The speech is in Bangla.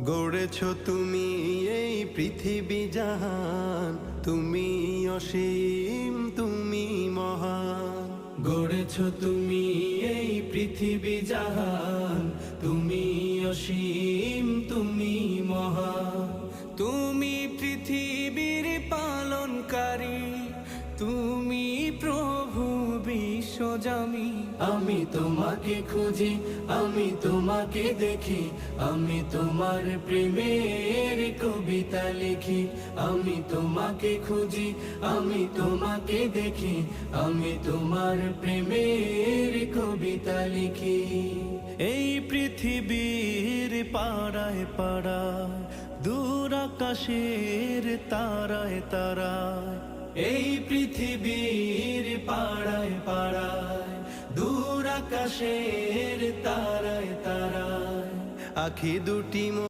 গড়েছ তুমি এই পৃথিবী জাহান, তুমি অসীম তুমি মহান। গড়েছ তুমি এই পৃথিবী জাহান, তুমি অসীম তুমি মহান। তুমি পৃথিবীর পালনকারী, তুমি প্রভু বিশ্বজামি। আমি তোমাকে খুঁজি, আমি তোমাকে দেখি, আমি তোমার প্রেমের কবিতা লিখি। আমি তোমাকে খুঁজি, আমি তোমাকে দেখি, আমি তোমার প্রেমের কবিতা লিখি। এই পৃথিবীর পাড়ায় পাড়ায়, দূর আকাশের তারায় তারায়। এই পৃথিবীর পাড়ায় পাড়ায়, দূর আকাশের তারায় তারায়। আখি দুটি